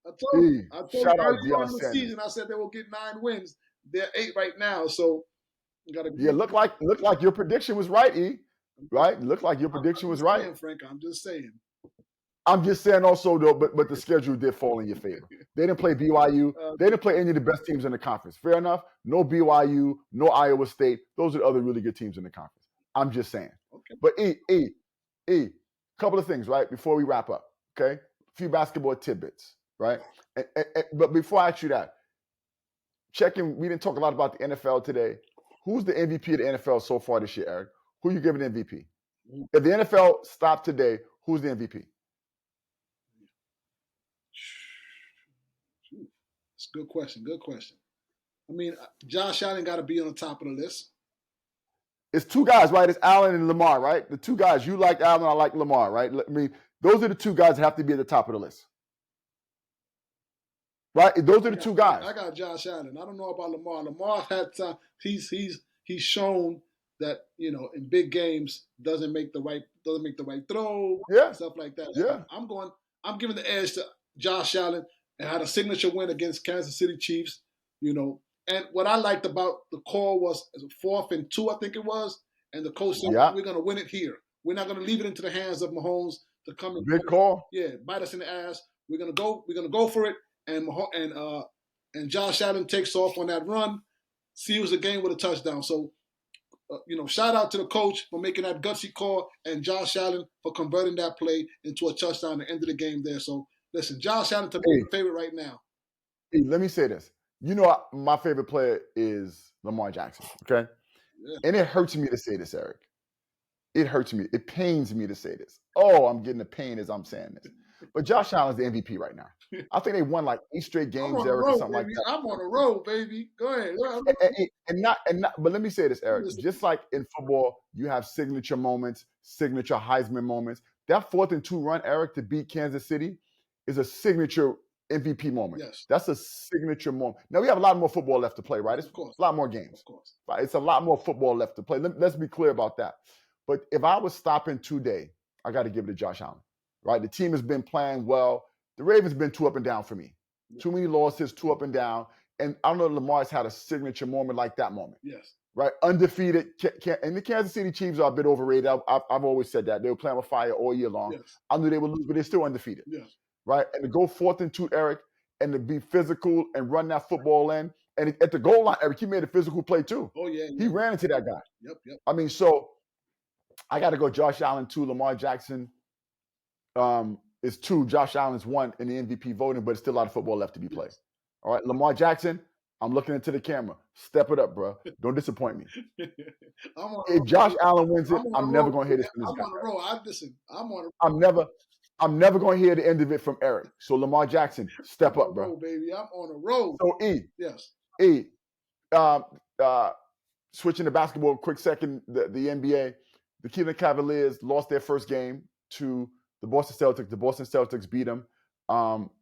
I told you shout out early Deion on in the Sanders. season, I said they will get 9 wins. They're 8 right now, so you gotta. Yeah, look like your prediction was right, E. Right? Look like your prediction was right. Frank, I'm just saying. I'm just saying also though, but the schedule did fall in your favor. They didn't play BYU. They didn't play any of the best teams in the conference. Fair enough. No BYU, no Iowa State. Those are the other really good teams in the conference. I'm just saying. Okay. But E, couple of things, right? Before we wrap up, okay? A few basketball tidbits, right? But before I ask you that, checking. We didn't talk a lot about the NFL today. Who's the MVP of the NFL so far this year, Eric? Who you giving MVP? If the NFL stopped today, who's the MVP? It's a good question. Good question. I mean, Josh Allen got to be on the top of the list. It's two guys, right? It's Allen and Lamar, right? The two guys. You like Allen, I like Lamar, right? I mean, those are the two guys that have to be at the top of the list. Right? Those are the two guys. I got Josh Allen. I don't know about Lamar. Lamar had time. He's shown that, you know, in big games doesn't make the right throw, stuff like that. Yeah. I'm giving the edge to Josh Allen, and had a signature win against Kansas City Chiefs, you know. And what I liked about the call was 4th and 2, I think it was, and the coach said, we're going to win it here. We're not going to leave it into the hands of Mahomes to come and big call. Bite us in the ass. We're going to go for it. And Josh Allen takes off on that run, seals the game with a touchdown. So, you know, shout out to the coach for making that gutsy call, and Josh Allen for converting that play into a touchdown at the end of the game there. So, listen, Josh Allen to be my favorite right now. Hey, let me say this. You know, my favorite player is Lamar Jackson, okay? Yeah. And it hurts me to say this, Eric. It hurts me. It pains me to say this. Oh, I'm getting the pain as I'm saying this. But Josh Allen's the MVP right now. I think they won like 8 straight games, Eric, or something like that. I'm on a roll, baby. Go ahead. But let me say this, Eric. Just like in football, you have signature moments, signature Heisman moments. That 4th and 2 run, Eric, to beat Kansas City is a signature MVP moment. Yes. That's a signature moment. Now, we have a lot more football left to play, right? It's a lot more games. Of course. Right? It's a lot more football left to play. Let's be clear about that. But if I was stopping today, I got to give it to Josh Allen, right? The team has been playing well. The Ravens have been too up and down for me. Yeah. Too many losses, too up and down. And I don't know if Lamar's had a signature moment like that moment. Yes. Right? Undefeated. And the Kansas City Chiefs are a bit overrated. I've always said that. They were playing with fire all year long. Yes. I knew they would lose, but they're still undefeated. Yes. Right? And to go 4th and 2, Eric, and to be physical and run that football in. And at the goal line, Eric, he made a physical play too. Oh, yeah. He ran into that guy. Yep. I mean, so I got to go Josh Allen 2, Lamar Jackson is 2, Josh Allen's 1 in the MVP voting, but it's still a lot of football left to be played. Yes. All right, Lamar Jackson, I'm looking into the camera. Step it up, bro. Don't disappoint me. If Josh Allen wins it, I'm never going to hear this from this guy. I'm on a roll. I'm never going to hear the end of it from Eric. So Lamar Jackson, step up, bro. Baby, I'm on a roll. So Yes. Switching to basketball, quick second. The NBA, the Cleveland Cavaliers lost their first game to the Boston Celtics. The Boston Celtics beat them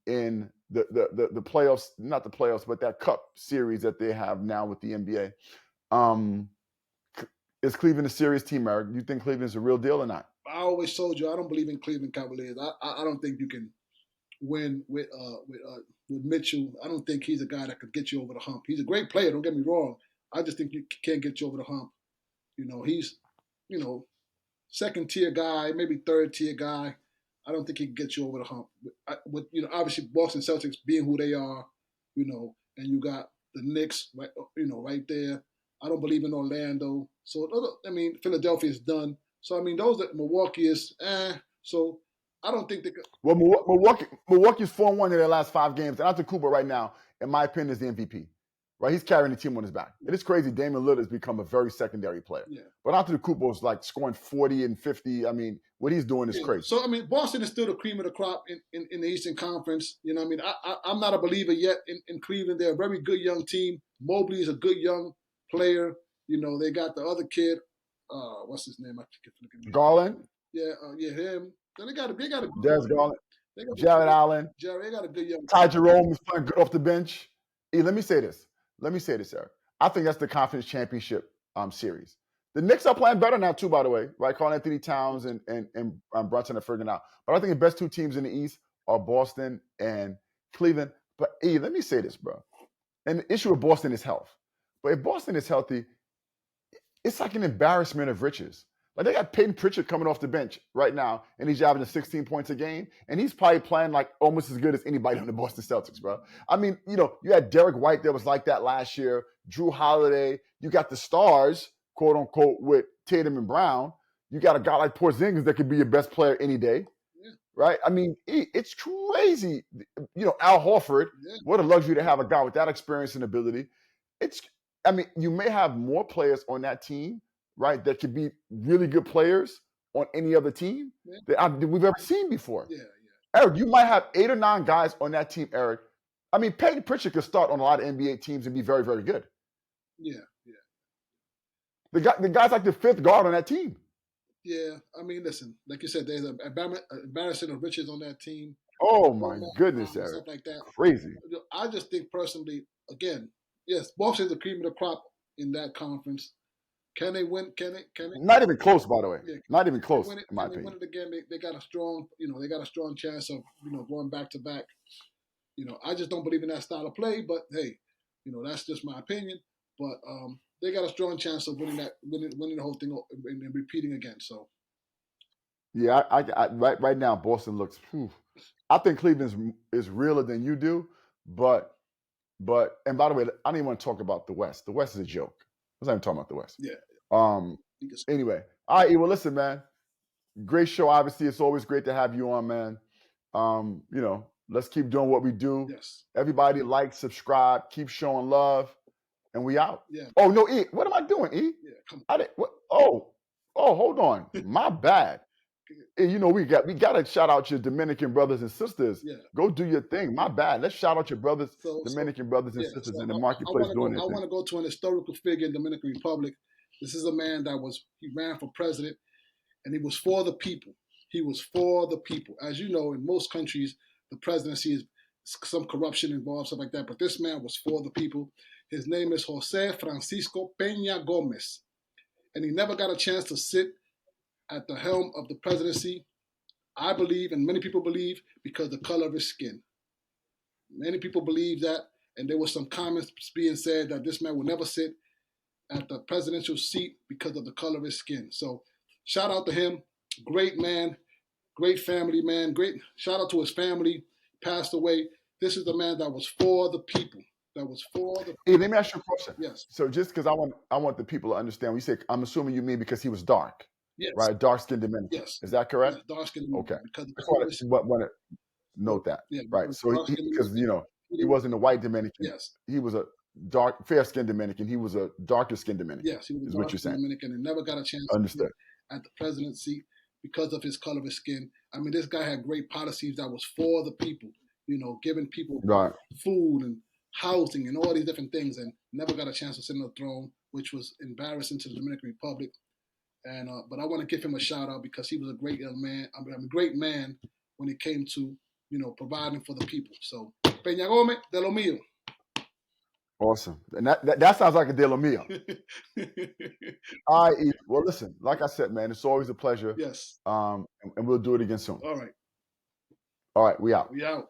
in the playoffs, not the playoffs, but that cup series that they have now with the NBA. Is Cleveland a serious team, Eric? You think Cleveland's a real deal or not? I always told you I don't believe in Cleveland Cavaliers. I don't think you can win with Mitchell. I don't think he's a guy that could get you over the hump. He's a great player, don't get me wrong. I just think you can't get you over the hump. You know, he's, you know, 2nd-tier guy, maybe 3rd-tier guy. I don't think he can get you over the hump. With you know, obviously Boston Celtics being who they are, you know, and you got the Knicks, right, you know, right there. I don't believe in Orlando. So, I mean, Philadelphia is done. So, I mean, those that Milwaukee is, So, I don't think they could. Well, Milwaukee's 4-1 in their last 5 games. And Antetokounmpo right now, in my opinion, is the MVP. Right? He's carrying the team on his back. It is crazy. Damian Lillard has become a very secondary player. Yeah. But Antetokounmpo is like scoring 40 and 50. I mean, what he's doing is crazy. So, I mean, Boston is still the cream of the crop in the Eastern Conference. You know, I mean, I'm not a believer yet in Cleveland. They're a very good young team. Mobley is a good young player. You know, they got the other kid. What's his name? I forget. Garland? Yeah, him. Then they got a good Darius Garland. Jared Allen. They got a good young Ty Jerome is playing good off the bench. Hey, let me say this, Eric. I think that's the conference championship series. The Knicks are playing better now, too, by the way, right? Karl Anthony Towns and Brunson are figuring out. But I think the best 2 teams in the East are Boston and Cleveland. But, hey, let me say this, bro. And the issue with Boston is health. But if Boston is healthy, it's like an embarrassment of riches. Like, they got Peyton Pritchard coming off the bench right now, and he's averaging 16 points a game, and he's probably playing like almost as good as anybody on the Boston Celtics, bro. I mean, you know, you had Derek White that was like that last year, Drew Holiday. You got the stars, quote unquote, with Tatum and Brown. You got a guy like Porzingis that could be your best player any day, right? I mean, it's crazy. You know, Al Horford, Yeah, what a luxury to have a guy with that experience and ability. It's, I mean, you may have more players on that team, right, that could be really good players on any other team yeah, that we've ever seen before. yeah, Eric, you might have 8 or 9 guys on that team, Eric. I mean, Peyton Pritchard could start on a lot of NBA teams and be very, very good. yeah, yeah. The guy's like the 5th guard on that team. Yeah, I mean, listen, like you said, there's an embarrassment of riches on that team. Oh All my that goodness, and Eric. stuff like that. Crazy. I just think personally, again, yes, Boston's the cream of the crop in that conference. Can they win? Can they? Can they? Not even close, by the way. Yeah, Not even can they close, win it? in my Can they win opinion. it again? They got a strong, they got a strong chance of, going back to back. I just don't believe in that style of play. But hey, that's just my opinion. But they got a strong chance of winning the whole thing and repeating again. So Yeah, right now, Boston looks. Whew. I think Cleveland is realer than you do, but and by the way, I don't even want to talk about the West. The West is a joke. Let's not even talk about the West. yeah, Um. Anyway, all right, well, listen, man. Great show. Obviously, it's always great to have you on, man. Let's keep doing what we do. yes, Everybody like, subscribe, keep showing love, and we out. yeah, Oh no, E, what am I doing, E? yeah. Come I didn't. What? Oh, hold on. My bad. E, we got to shout out your Dominican brothers and sisters. Yeah. Go do your thing. My bad. Let's shout out your brothers, So Dominican brothers and yeah. sisters So in the I marketplace want to doing go. their I thing. want to go to an historical figure in Dominican Republic. This is a man he ran for president, and he was for the people. He was for the people. As you know, in most countries, the presidency is some corruption involved, stuff like that. But this man was for the people. His name is Jose Francisco Peña Gomez, and he never got a chance to sit at the helm of the presidency. I believe, and many people believe, because of the color of his skin. Many people believe that, and there were some comments being said that this man will never sit at the presidential seat because of the color of his skin. So, shout out to him. Great man, great family man. Great shout out to his family. Passed away. This is the man that was for the people. That was for the Hey, let me ask you a question. yes, So just because I want the people to understand, when you say, I'm assuming you mean because he was dark, yes, right? Dark skinned Dominican. yes, Is that correct? yes. Dark skinned Okay. because of the Just color of his skin. want to note that, Yeah, right? because So dark skinned because he Dominican. wasn't a white Dominican. Yes, He was a fair skinned Dominican. He was a darker skinned Dominican, yes, he was is a what dark you're skinned saying. Dominican and never got a chance to sit Understood. at the presidency because of his color of his skin. I mean, this guy had great policies that was for the people, giving people Right. food and housing and all these different things, and never got a chance to sit on the throne, which was embarrassing to the Dominican Republic. And but I want to give him a shout out because he was a great young man. I mean, a great man when it came to providing for the people. So Peña Gómez de lo mío. Awesome. And that sounds like a deal of meal. All right, E. Well, listen, like I said, man, it's always a pleasure. Yes. And we'll do it again soon. All right. All right, we out. We out.